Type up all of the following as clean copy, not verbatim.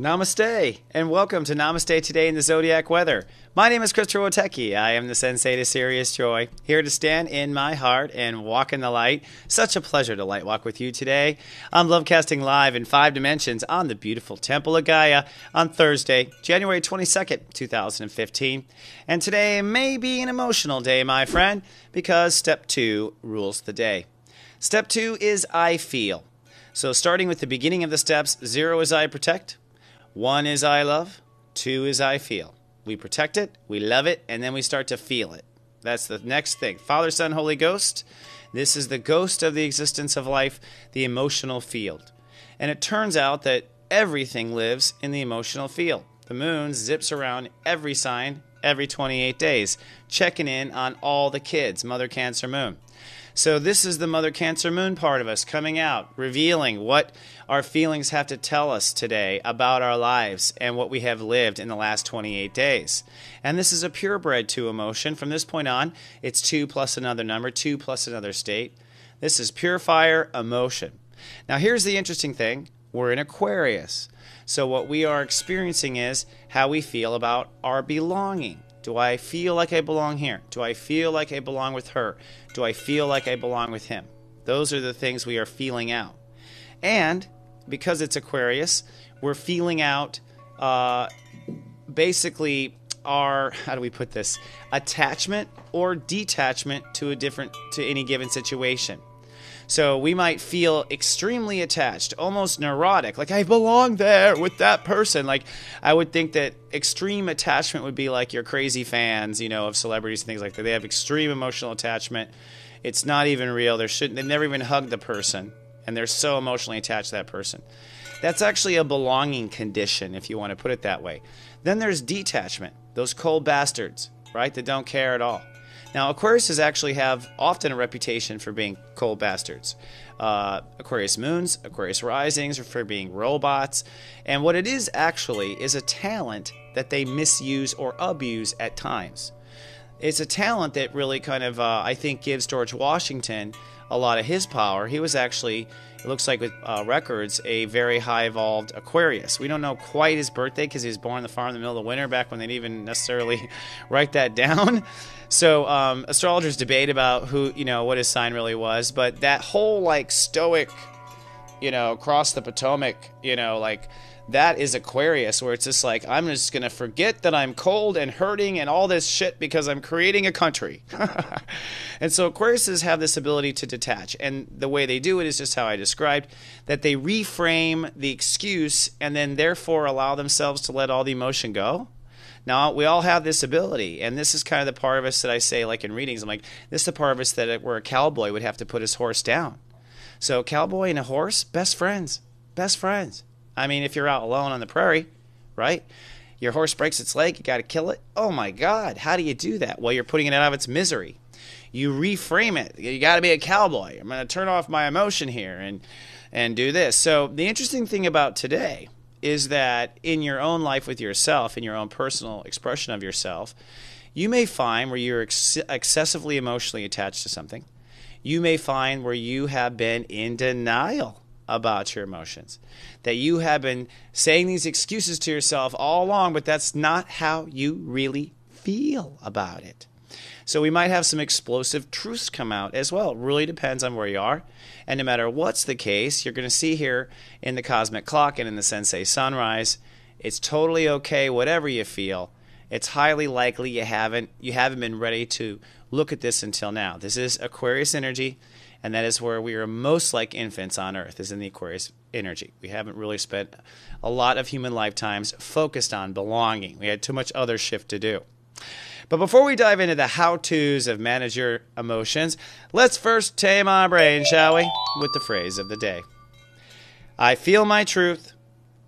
Namaste, and welcome to Namaste Today in the Zodiac Weather. My name is Witecki. I am the sensei to Sirius joy, here to stand in my heart and walk in the light. Such a pleasure to light walk with you today. I'm lovecasting live in 5 dimensions on the beautiful Temple of Gaia on Thursday, January 22nd, 2015. And today may be an emotional day, my friend, because Step 2 rules the day. Step 2 is I feel. So starting with the beginning of the steps, 0 is I protect. 1 is I love, 2 is I feel. We protect it, we love it, and then we start to feel it. That's the next thing. Father, Son, Holy Ghost. This is the ghost of the existence of life, the emotional field. And it turns out that everything lives in the emotional field. The moon zips around every sign every 28 days, checking in on all the kids, Mother Cancer Moon. So this is the Mother Cancer Moon part of us coming out, revealing what our feelings have to tell us today about our lives and what we have lived in the last 28 days. And this is a purebred 2 emotion. From this point on, it's 2 plus another number, 2 plus another state. This is pure fire emotion. Now here's the interesting thing. We're in Aquarius. So what we are experiencing is how we feel about our belonging. Do I feel like I belong here? Do I feel like I belong with her? Do I feel like I belong with him? Those are the things we are feeling out. And because it's Aquarius, we're feeling out basically our, how do we put this, attachment or detachment to any given situation. So we might feel extremely attached, almost neurotic, like I belong there with that person. Like I would think that extreme attachment would be like your crazy fans, of celebrities and things like that. They have extreme emotional attachment. It's not even real. They've never even hugged the person, and they're so emotionally attached to that person. That's actually a belonging condition, if you want to put it that way. Then there's detachment, those cold bastards, right, that don't care at all. Now, Aquariuses actually have often a reputation for being cold bastards. Aquarius moons, Aquarius risings are for being robots. And what it is actually is a talent that they misuse or abuse at times. It's a talent that really kind of, I think, gives George Washington a lot of his power. He was actually, it looks like with records, a very high-evolved Aquarius. We don't know quite his birthday because he was born on the farm in the middle of the winter back when they didn't even necessarily write that down. So astrologers debate about who, what his sign really was. But that whole, stoic, across the Potomac, that is Aquarius, where it's just like, I'm just going to forget that I'm cold and hurting and all this shit because I'm creating a country. And so Aquariuses have this ability to detach. And the way they do it is just how I described, that they reframe the excuse and then therefore allow themselves to let all the emotion go. Now, we all have this ability, and this is kind of the part of us that I say, like in readings, I'm like, this is the part of us that where a cowboy would have to put his horse down. So cowboy and a horse, best friends, best friends. I mean, if you're out alone on the prairie, right? Your horse breaks its leg, you got to kill it. Oh my God, how do you do that? Well, you're putting it out of its misery. You reframe it. You got to be a cowboy. I'm going to turn off my emotion here and do this. So the interesting thing about today is that in your own life with yourself, in your own personal expression of yourself, you may find where you're excessively emotionally attached to something. You may find where you have been in denial about your emotions, that you have been saying these excuses to yourself all along, but that's not how you really feel about it. So we might have some explosive truths come out as well. It really depends on where you are. And no matter what's the case, you're going to see here in the cosmic clock and in the sensei sunrise, it's totally okay whatever you feel. It's highly likely you haven't been ready to look at this until now. This is Aquarius energy. And that is where we are most like infants on Earth, is in the Aquarius energy. We haven't really spent a lot of human lifetimes focused on belonging. We had too much other shit to do. But before we dive into the how-tos of manage your emotions, let's first tame our brain, shall we? With the phrase of the day. I feel my truth,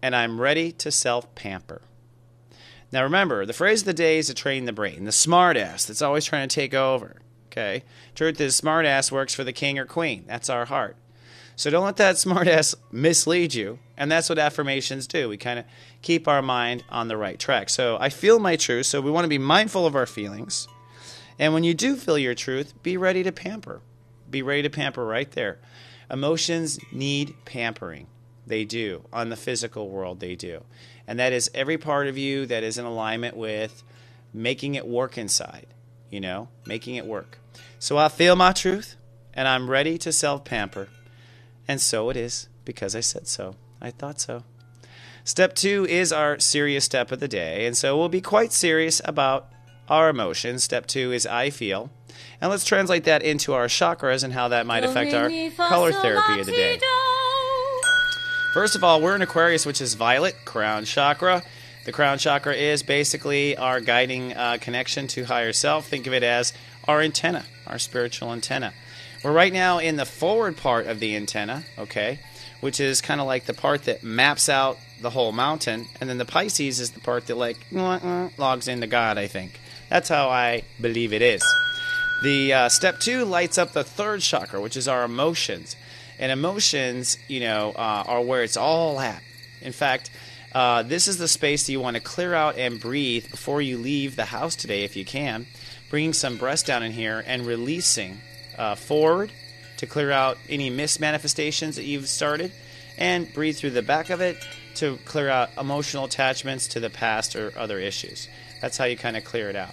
and I'm ready to self-pamper. Now remember, the phrase of the day is to train the brain, the smart-ass that's always trying to take over. Okay? Truth is, smart-ass works for the king or queen. That's our heart. So don't let that smart-ass mislead you. And that's what affirmations do. We kind of keep our mind on the right track. So I feel my truth. So we want to be mindful of our feelings. And when you do feel your truth, be ready to pamper. Be ready to pamper right there. Emotions need pampering. They do. On the physical world, they do. and that is every part of you that is in alignment with making it work inside, making it work. So I feel my truth, and I'm ready to self-pamper. And so it is, because I said so. I thought so. Step 2 is our serious step of the day, and so we'll be quite serious about our emotions. Step 2 is I feel. And let's translate that into our chakras and how that might affect our color therapy of the day. First of all, we're in Aquarius, which is violet, crown chakra. The crown chakra is basically our guiding connection to higher self. Think of it as our antenna, our spiritual antenna. We're right now in the forward part of the antenna, okay, which is kind of like the part that maps out the whole mountain. And then the Pisces is the part that logs into God, I think. That's how I believe it is. The step 2 lights up the third chakra, which is our emotions. And emotions, are where it's all at. In fact, this is the space that you want to clear out and breathe before you leave the house today, if you can. Bringing some breath down in here and releasing forward to clear out any mismanifestations that you've started. And breathe through the back of it to clear out emotional attachments to the past or other issues. That's how you kind of clear it out.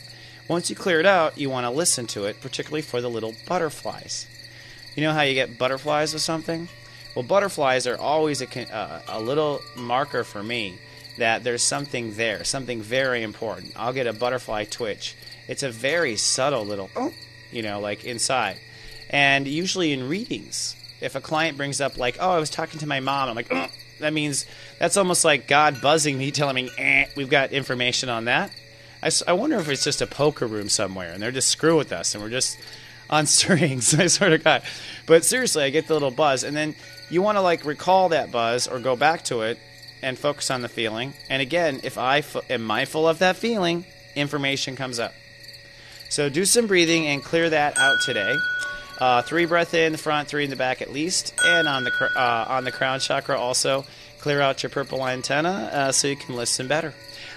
Once you clear it out, you want to listen to it, particularly for the little butterflies. You know how you get butterflies with something? Well, butterflies are always a little marker for me that there's something there, something very important. I'll get a butterfly twitch. It's a very subtle little, like inside. And usually in readings, if a client brings up like, I was talking to my mom, I'm like, that means that's almost like God buzzing me, telling me, we've got information on that. I wonder if it's just a poker room somewhere, and they're just screwing with us, and we're just on strings. I swear to God. But seriously, I get the little buzz, and then you want to recall that buzz or go back to it and focus on the feeling. And again, if I am mindful of that feeling, information comes up. So do some breathing and clear that out today. 3 breath in the front, 3 in the back at least, and on the crown chakra also clear out your purple antenna so you can listen better.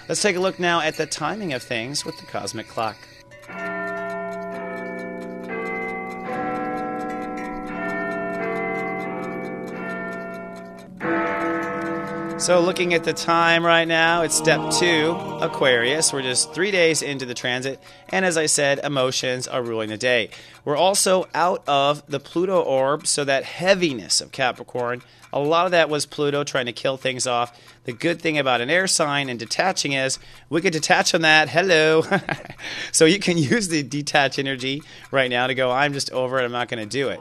Let's take a look now at the timing of things with the cosmic clock. So looking at the time right now, it's step 2, Aquarius. We're just 3 days into the transit, and as I said, emotions are ruling the day. We're also out of the Pluto orb, so that heaviness of Capricorn, a lot of that was Pluto trying to kill things off. The good thing about an air sign and detaching is we could detach on that. Hello. So you can use the detach energy right now to go, I'm just over it, I'm not going to do it.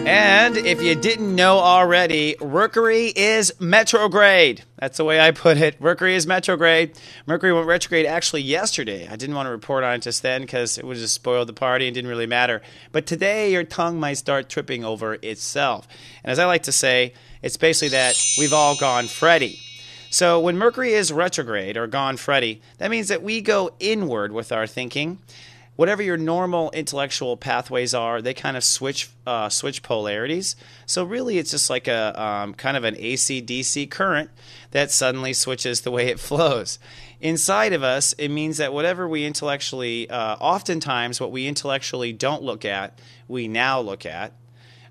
And if you didn't know already, Rercury is retrograde. That's the way I put it. Rercury is retrograde. Mercury went retrograde actually yesterday. I didn't want to report on it just then because it would just spoil the party and didn't really matter. But today your tongue might start tripping over itself. And as I like to say, it's basically that we've all gone Freddy. So when Mercury is retrograde or gone Freddy, that means that we go inward with our thinking. Whatever your normal intellectual pathways are, they kind of switch polarities. So really it's just like a kind of an AC-DC current that suddenly switches the way it flows. Inside of us, it means that whatever we intellectually, oftentimes what we intellectually don't look at, we now look at.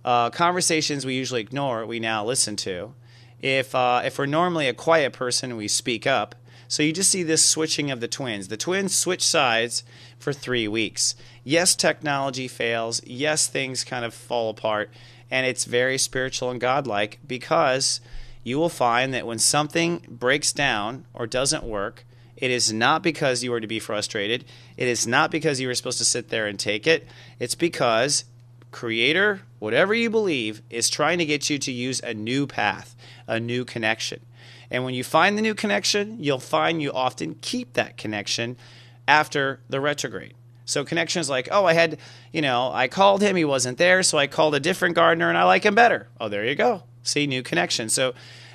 Conversations we usually ignore, we now listen to. If we're normally a quiet person, we speak up. So you just see this switching of the twins. The twins switch sides for 3 weeks. Yes, technology fails. Yes, things kind of fall apart. And it's very spiritual and godlike because you will find that when something breaks down or doesn't work, it is not because you were to be frustrated. It is not because you were supposed to sit there and take it. It's because Creator, whatever you believe, is trying to get you to use a new path, a new connection. And when you find the new connection, you'll find you often keep that connection after the retrograde. So connections like, I called him, he wasn't there, so I called a different gardener and I like him better. Oh, there you go. See, new connection. So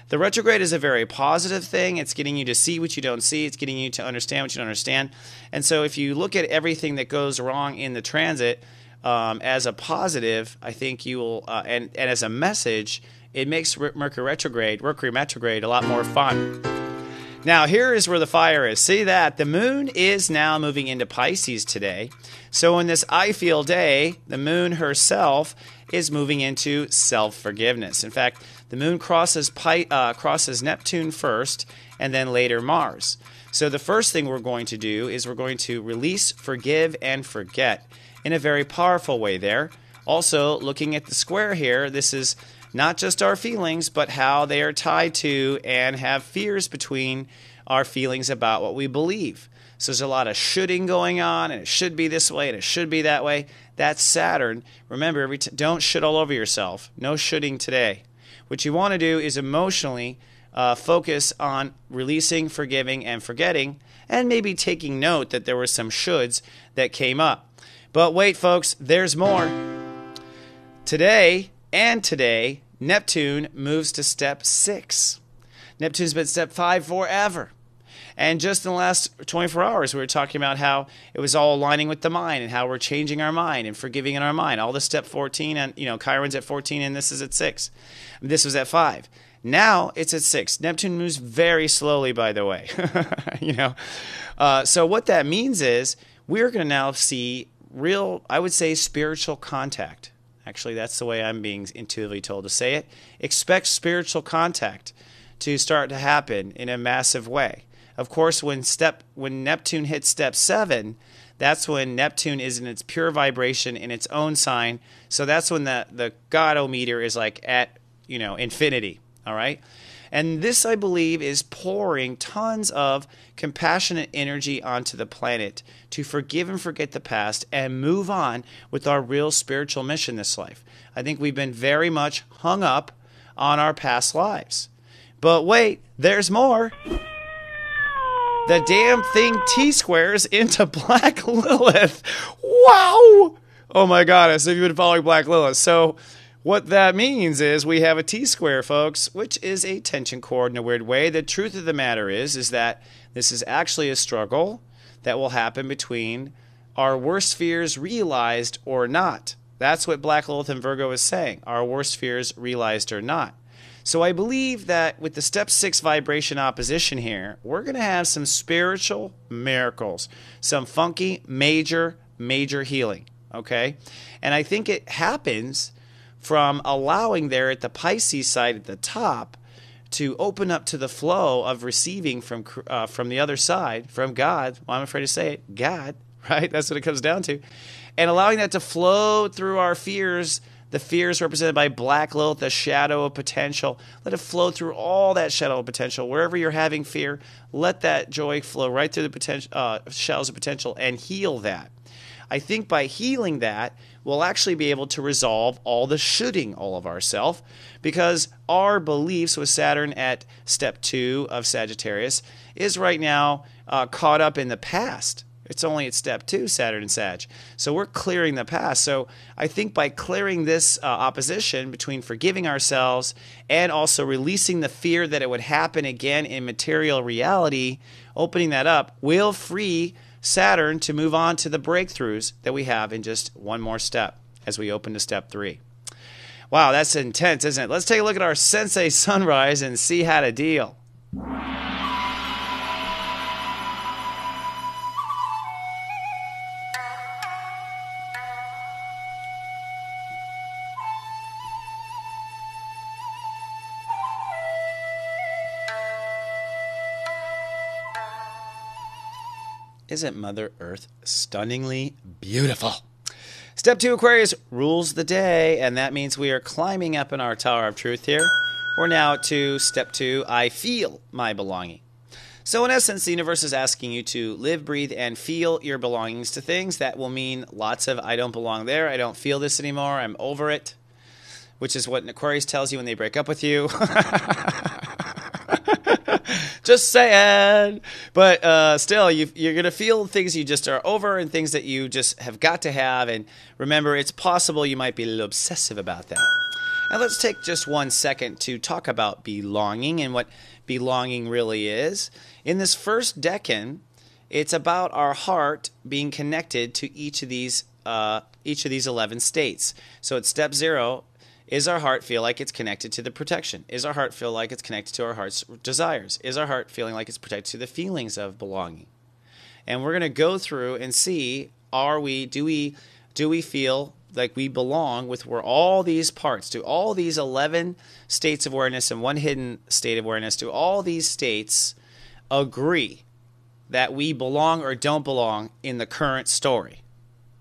the retrograde is a very positive thing. It's getting you to see what you don't see. It's getting you to understand what you don't understand. And so if you look at everything that goes wrong in the transit as a positive, I think you will, and as a message, it makes Rercury Metrograde a lot more fun. Now, here is where the fire is. See that? The moon is now moving into Pisces today. So in this I feel day, the moon herself is moving into self-forgiveness. In fact, the moon crosses Neptune first and then later Mars. So the first thing we're going to do is we're going to release, forgive, and forget in a very powerful way there. Also, looking at the square here, this is not just our feelings, but how they are tied to and have fears between our feelings about what we believe. So there's a lot of shoulding going on, and it should be this way, and it should be that way. That's Saturn. Remember, don't should all over yourself. No shoulding today. What you want to do is emotionally focus on releasing, forgiving, and forgetting, and maybe taking note that there were some shoulds that came up. But wait, folks, there's more. Today, Neptune moves to step 6. Neptune's been step 5 forever. And just in the last 24 hours, we were talking about how it was all aligning with the mind and how we're changing our mind and forgiving in our mind. All the step 14, and Chiron's at 14, and this is at 6. This was at 5. Now it's at 6. Neptune moves very slowly, by the way. So what that means is we're going to now see real, I would say, spiritual contact. Actually, that's the way I'm being intuitively told to say it. Expect spiritual contact to start to happen in a massive way. Of course, when Neptune hits step 7, that's when Neptune is in its pure vibration in its own sign. So that's when the God-o-meter is like at infinity. All right? And this, I believe, is pouring tons of compassionate energy onto the planet to forgive and forget the past and move on with our real spiritual mission this life. I think we've been very much hung up on our past lives. But wait, there's more. The damn thing T-squares into Black Lilith. Wow! Oh my God, as if you've been following Black Lilith. So what that means is we have a T-square, folks, which is a tension cord in a weird way. The truth of the matter is that this is actually a struggle that will happen between our worst fears realized or not. That's what Black Lilith and Virgo is saying, our worst fears realized or not. So I believe that with the step 6 vibration opposition here, we're going to have some spiritual miracles, some funky, major healing, okay? And I think it happens from allowing there at the Pisces side at the top to open up to the flow of receiving from the other side, from God. Well, I'm afraid to say it, God, right? That's what it comes down to. And allowing that to flow through our fears, the fears represented by Black Lilith, the shadow of potential. Let it flow through all that shadow of potential. Wherever you're having fear, let that joy flow right through the potential, shadows of potential and heal that. I think by healing that, we'll actually be able to resolve all the shoulding all of ourselves, because our beliefs with Saturn at step 2 of Sagittarius is right now caught up in the past. It's only at step 2, Saturn and Sag. So we're clearing the past. So I think by clearing this opposition between forgiving ourselves and also releasing the fear that it would happen again in material reality, opening that up, will free Saturn to move on to the breakthroughs that we have in just one more step as we open to step 3. Wow, that's intense, isn't it? Let's take a look at our Sensei sunrise and see how to deal. Isn't Mother Earth stunningly beautiful? Step 2 Aquarius rules the day, and that means we are climbing up in our Tower of Truth here. We're now to step 2, I feel my belonging. So in essence, the universe is asking you to live, breathe, and feel your belongings to things. That will mean lots of I don't belong there, I don't feel this anymore, I'm over it, which is what an Aquarius tells you when they break up with you. Just saying. But still, you're going to feel things you just are over and things that you just have got to have. And remember, it's possible you might be a little obsessive about that. Now let's take just 1 second to talk about belonging and what belonging really is. In this first decan, it's about our heart being connected to each of these 11 states. So at step 0, Is our heart feel like it's connected to the protection? Is our heart feel like it's connected to our heart's desires? Is our heart feeling like it's protected to the feelings of belonging? And we're going to go through and see, do we feel like we belong with where all these parts, do all these 11 states of awareness and one hidden state of awareness, do all these states agree that we belong or don't belong in the current story?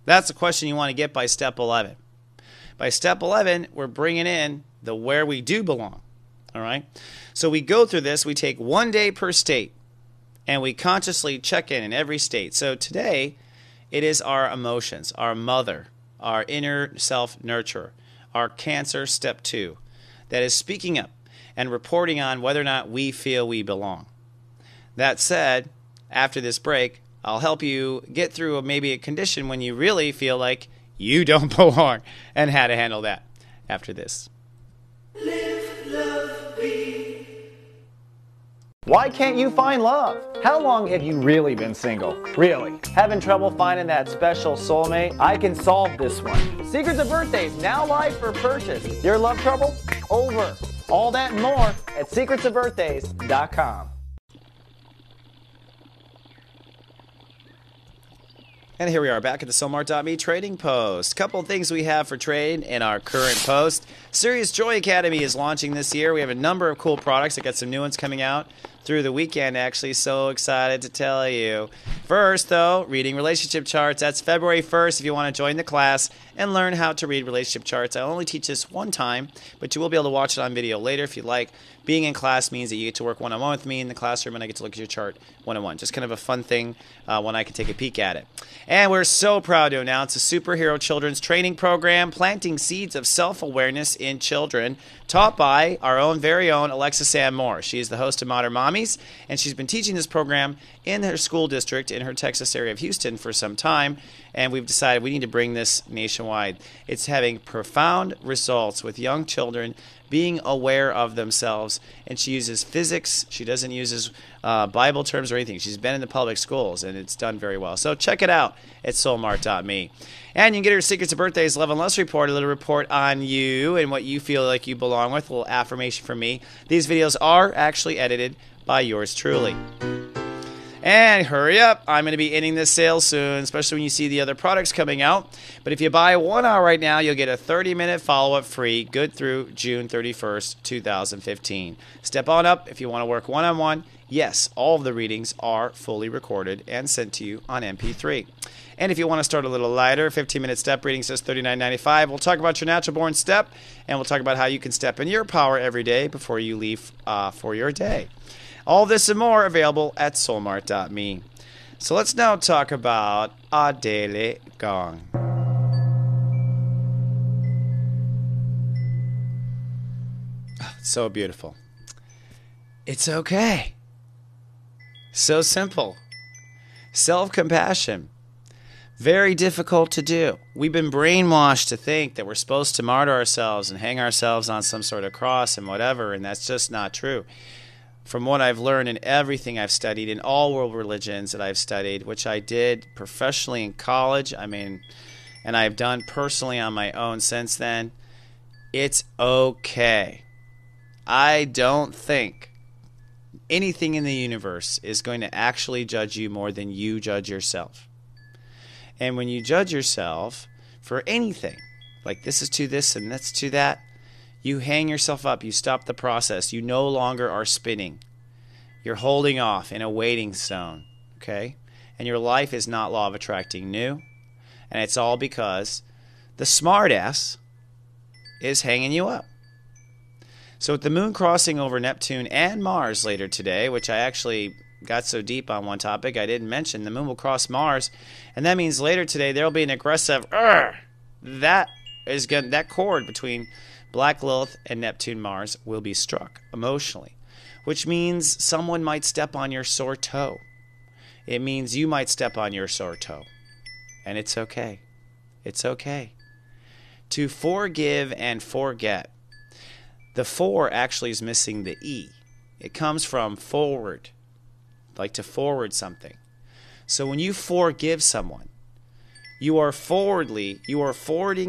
That's the question you want to get by step 11. By step 11, we're bringing in the where we do belong. All right? So we go through this. We take 1 day per state, and we consciously check in every state. So today, it is our emotions, our mother, our inner self nurturer, our Cancer step 2, that is speaking up and reporting on whether or not we feel we belong. That said, after this break, I'll help you get through maybe a condition when you really feel like you don't belong, and how to handle that after this. Live, love, be. Why can't you find love? How long have you really been single? Really? Having trouble finding that special soulmate? I can solve this one. Secrets of Birthdays, now live for purchase. Your love trouble? Over. All that and more at secretsofbirthdays.com. And here we are back at the soulmart.me trading post. Couple of things we have for trade in our current post. Sirius Joy Academy is launching this year. We have a number of cool products. I got some new ones coming out through the weekend, actually. So excited to tell you. First, though, reading relationship charts. That's February 1st if you want to join the class and learn how to read relationship charts. I only teach this one time, but you will be able to watch it on video later if you like. Being in class means that you get to work one-on-one with me in the classroom, and I get to look at your chart one-on-one. Just kind of a fun thing when I can take a peek at it. And we're so proud to announce a superhero children's training program, planting seeds of self-awareness in children, taught by our own very own Alexa Sam Moore. She is the host of Modern Mommies, and she's been teaching this program in her school district in her Texas area of Houston for some time, and we've decided we need to bring this nationwide. It's having profound results with young children being aware of themselves, and she uses physics. She doesn't use Bible terms or anything. She's been in the public schools, and it's done very well. So check it out at soulmart.me. And you can get her Secrets of Birthdays Love and Lust report, a little report on you and what you feel like you belong with, a little affirmation from me. These videos are actually edited by yours truly. And hurry up, I'm going to be ending this sale soon, especially when you see the other products coming out. But if you buy 1 hour right now, you'll get a 30-minute follow-up free, good through June 31st, 2015. Step on up if you want to work one-on-one. Yes, all of the readings are fully recorded and sent to you on MP3. And if you want to start a little lighter, 15-minute step reading says $39.95. We'll talk about your natural-born step, and we'll talk about how you can step in your power every day before you leave for your day. All this and more available at soulmart.me. So let's now talk about a daily gong. So beautiful. It's okay. So simple. Self-compassion. Very difficult to do. We've been brainwashed to think that we're supposed to martyr ourselves and hang ourselves on some sort of cross and whatever, and that's just not true. From what I've learned in everything I've studied, in all world religions that I've studied, which I did professionally in college, and I've done personally on my own since then, it's okay. I don't think anything in the universe is going to actually judge you more than you judge yourself. And when you judge yourself for anything, like this is to this and that's to that, you hang yourself up. You stop the process. You no longer are spinning. You're holding off in a waiting zone, okay? And your life is not law of attracting new. And it's all because the smartass is hanging you up. So with the moon crossing over Neptune and Mars later today, which I actually got so deep on one topic I didn't mention, the moon will cross Mars, and that means later today there will be an aggressive that chord between Black Lilith and Neptune Mars will be struck emotionally, which means someone might step on your sore toe. It means you might step on your sore toe. And it's okay. It's okay. To forgive and forget. The for actually is missing the E. It comes from forward, like to forward something. So when you forgive someone, you are forwarding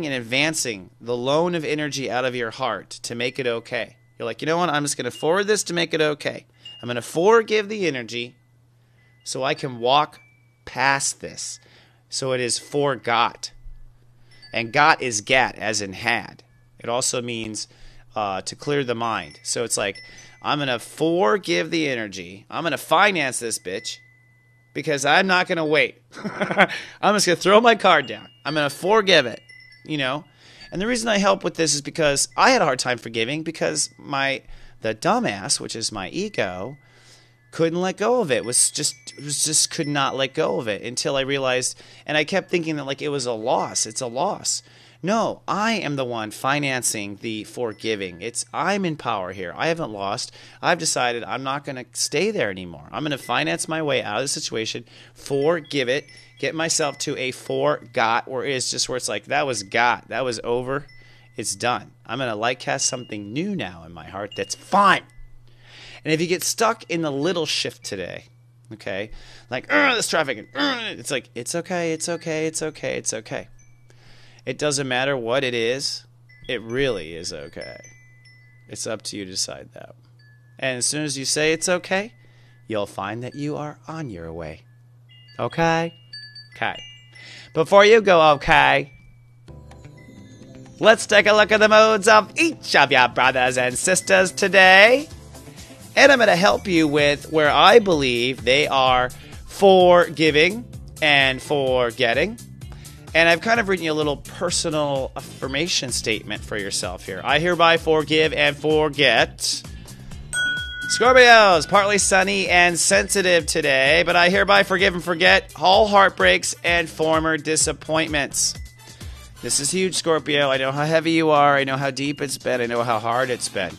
and advancing the loan of energy out of your heart to make it okay. You're like, you know what? I'm just going to forward this to make it okay. I'm going to forgive the energy so I can walk past this. So it is forgot. And got is gat, as in had. It also means to clear the mind. So it's like, I'm going to forgive the energy. I'm going to finance this bitch because I'm not going to wait. I'm just going to throw my card down. I'm going to forgive it, you know. And the reason I help with this is because I had a hard time forgiving because the dumbass, which is my ego, couldn't let go of it. Just could not let go of it until I realized, and I kept thinking that like it was a loss. It's a loss. No, I am the one financing the forgiving. I'm in power here. I haven't lost. I've decided I'm not going to stay there anymore. I'm going to finance my way out of the situation, forgive it, get myself to a forgot, where it's like, that was got, that was over, it's done. I'm going to light cast something new now in my heart that's fine. And if you get stuck in the little shift today, okay, like, this traffic, it's like, it's okay, it's okay, it's okay, it's okay. It doesn't matter what it is. It really is okay. It's up to you to decide that. And as soon as you say it's okay, you'll find that you are on your way. Okay? Okay. Before you go, okay, let's take a look at the modes of each of your brothers and sisters today. And I'm going to help you with where I believe they are forgiving and forgetting. And I've kind of written you a little personal affirmation statement for yourself here. I hereby forgive and forget. Scorpios, partly sunny and sensitive today, but I hereby forgive and forget all heartbreaks and former disappointments. This is huge, Scorpio. I know how heavy you are. I know how deep it's been. I know how hard it's been.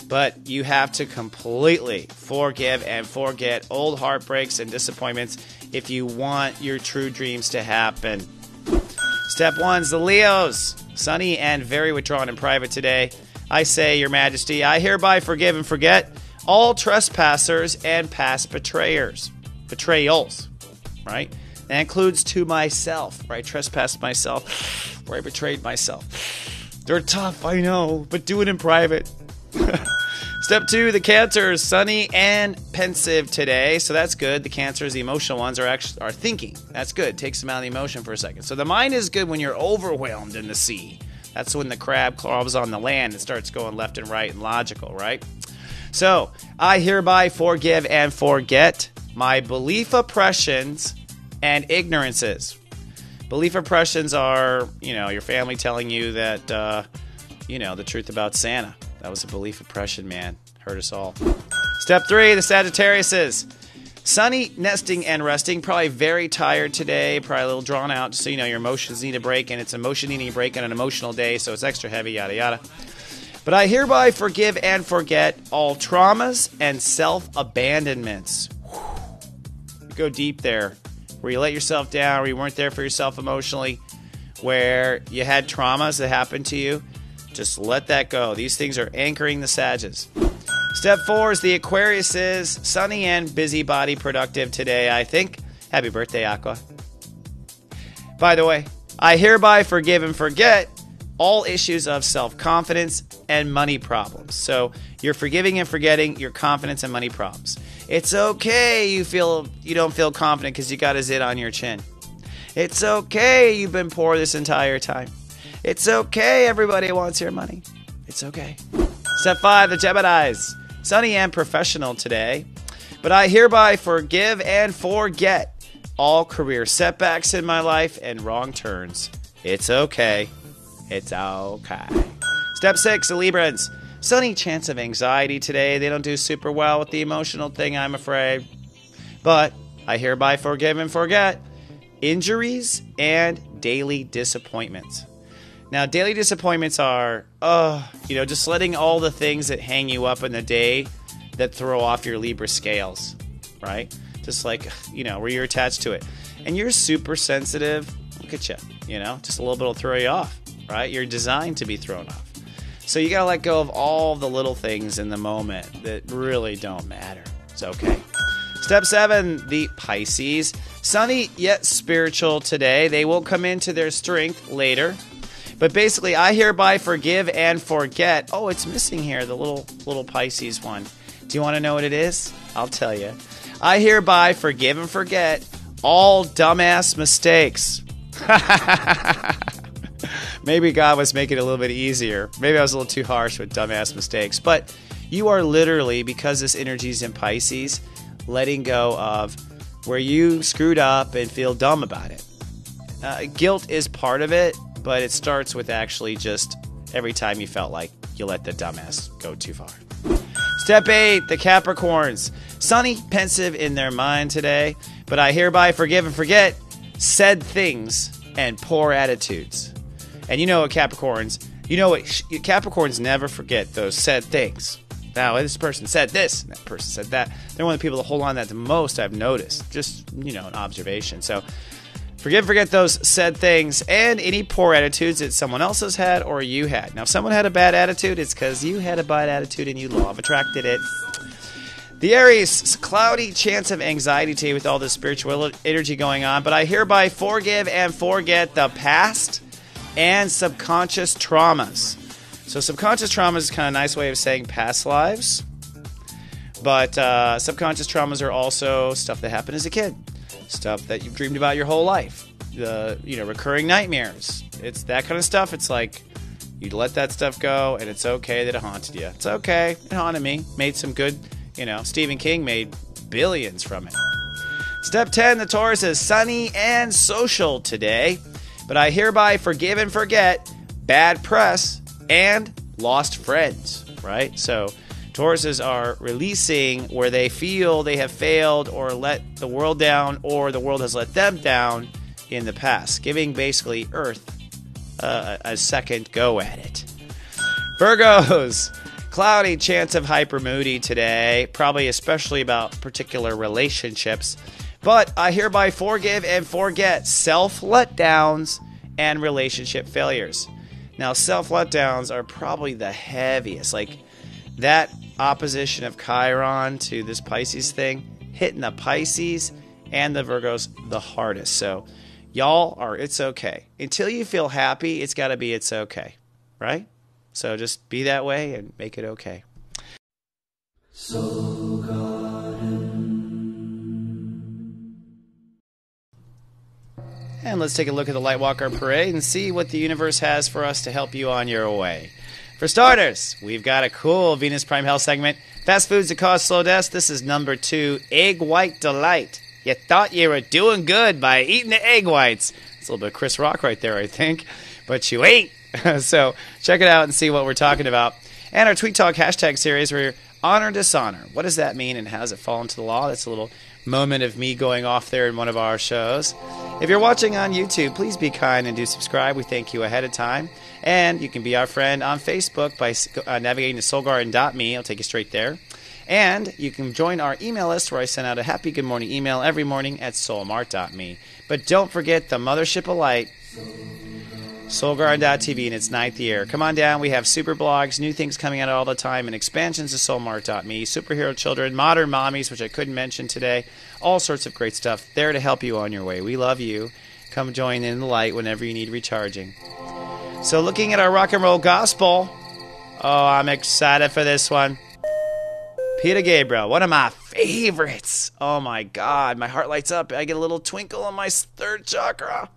But you have to completely forgive and forget old heartbreaks and disappointments if you want your true dreams to happen. Step 1's the Leos. Sunny and very withdrawn and private today. I say, Your Majesty, I hereby forgive and forget all trespassers and past betrayals, right? That includes to myself, where I trespassed myself, where I betrayed myself. They're tough, I know, but do it in private. Step 2, the Cancers, sunny and pensive today, so that's good. The Cancers, the emotional ones, are thinking. That's good. Takes them out of the emotion for a second. So the mind is good when you're overwhelmed in the sea. That's when the crab crawls on the land and starts going left and right and logical, right? So I hereby forgive and forget my belief oppressions and ignorances. Belief oppressions are, your family telling you that, the truth about Santa. That was a belief oppression, man. Hurt us all. Step 3, the Sagittariuses. Sunny, nesting, and resting. Probably very tired today. Probably a little drawn out. Just so you know, your emotions need a break, and it's emotion needing a break on an emotional day, so it's extra heavy, yada, yada. But I hereby forgive and forget all traumas and self-abandonments. Go deep there. Where you let yourself down, where you weren't there for yourself emotionally, where you had traumas that happened to you. Just let that go. These things are anchoring the Sages. Step 4 is the Aquariuses. Sunny and busybody productive today, I think. Happy birthday, Aqua. By the way, I hereby forgive and forget all issues of self-confidence and money problems. So you're forgiving and forgetting your confidence and money problems. It's okay you don't feel confident because you got a zit on your chin. It's okay you've been poor this entire time. It's okay everybody wants your money. It's okay. Step 5, the Geminis. Sunny and professional today. But I hereby forgive and forget all career setbacks in my life and wrong turns. It's okay. It's okay. Step 6, the Librans. Sunny chance of anxiety today. They don't do super well with the emotional thing, I'm afraid. But I hereby forgive and forget injuries and daily disappointments. Now, daily disappointments are, just letting all the things that hang you up in the day that throw off your Libra scales, right? Just like, where you're attached to it. And you're super sensitive. Look at you, just a little bit will throw you off, right? You're designed to be thrown off. So you got to let go of all the little things in the moment that really don't matter. It's okay. Step 7, the Pisces. Sunny yet spiritual today. They will come into their strength later. But basically, I hereby forgive and forget. Oh, it's missing here, the little Pisces one. Do you want to know what it is? I'll tell you. I hereby forgive and forget all dumbass mistakes. Maybe God was making it a little bit easier. Maybe I was a little too harsh with dumbass mistakes. But you are literally, because this energy is in Pisces, letting go of where you screwed up and feel dumb about it. Guilt is part of it, but it starts with actually just every time you felt like you let the dumbass go too far. Step 8, the Capricorns. Sunny, pensive in their mind today, but I hereby forgive and forget said things and poor attitudes. And you know what, Capricorns, Capricorns never forget those said things. Now, this person said this, and that person said that. They're one of the people that hold on to that the most, I've noticed. Just, an observation. So, forgive and forget those said things and any poor attitudes that someone else has had or you had. Now, if someone had a bad attitude, it's because you had a bad attitude and you law of attracted it. The Aries, cloudy chance of anxiety today with all this spiritual energy going on, but I hereby forgive and forget the past and subconscious traumas. So subconscious traumas is kind of a nice way of saying past lives, but subconscious traumas are also stuff that happened as a kid, stuff that you've dreamed about your whole life, recurring nightmares. It's that kind of stuff. It's like you let that stuff go, and it's okay that it haunted you. It's okay. It haunted me. Made some good, Stephen King made billions from it. Step 10, the Taurus is sunny and social today, but I hereby forgive and forget bad press and lost friends, right? So Tauruses are releasing where they feel they have failed or let the world down or the world has let them down in the past, giving basically Earth a second go at it. Virgos, cloudy chance of hyper moody today, probably especially about particular relationships. But I hereby forgive and forget self-letdowns and relationship failures. Now, self-letdowns are probably the heaviest. Like, that opposition of Chiron to this Pisces thing, hitting the Pisces and the Virgos the hardest. So, y'all are it's okay. Until you feel happy, it's got to be it's okay, right? So just be that way and make it okay. Soul Garden. And let's take a look at the Lightwalker Parade and see what the universe has for us to help you on your way. For starters, we've got a cool Venus Prime Health segment. Fast foods that cause slow deaths. This is number 2, Egg White Delight. You thought you were doing good by eating the egg whites. It's a little bit of Chris Rock right there, I think. But you ain't. So check it out and see what we're talking about. And our Tweet Talk hashtag series, we're honor dishonor. What does that mean and how does it fall into the law? That's a little moment of me going off there in one of our shows. If you're watching on YouTube, please be kind and do subscribe. We thank you ahead of time. And you can be our friend on Facebook by navigating to soulgarden.me. I'll take you straight there. And you can join our email list where I send out a happy good morning email every morning at soulmart.me. But don't forget the Mothership of Light, soulgarden.tv in its 9th year. Come on down. We have super blogs, new things coming out all the time, and expansions to soulmart.me, superhero children, modern mommies, which I couldn't mention today, all sorts of great stuff there to help you on your way. We love you. Come join in the light whenever you need recharging. So looking at our rock and roll gospel, oh, I'm excited for this one. Peter Gabriel, one of my favorites. Oh my God, my heart lights up. I get a little twinkle on my 3rd chakra.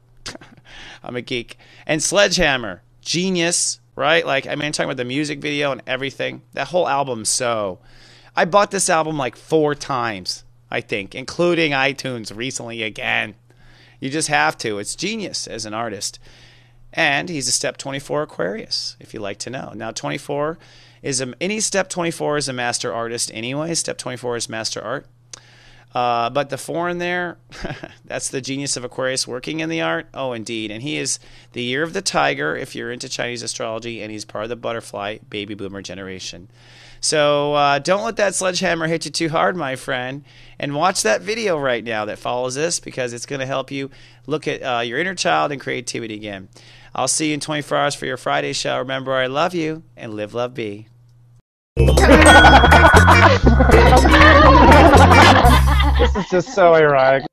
I'm a geek. And Sledgehammer, genius, right? Like, I'm talking about the music video and everything. That whole album, so. I bought this album like 4 times, I think, including iTunes recently again. You just have to. It's genius as an artist. And he's a Step 24 Aquarius, if you like to know. Now, 24 is any Step 24 is a master artist anyway. Step 24 is master art. But the 4 in there, that's the genius of Aquarius working in the art. Oh, indeed. And he is the year of the tiger, if you're into Chinese astrology, and he's part of the butterfly baby boomer generation. So don't let that sledgehammer hit you too hard, my friend. And watch that video right now that follows this, because it's going to help you look at your inner child and creativity again. I'll see you in 24 hours for your Friday show. Remember, I love you, and live, love, be. This is just so ironic.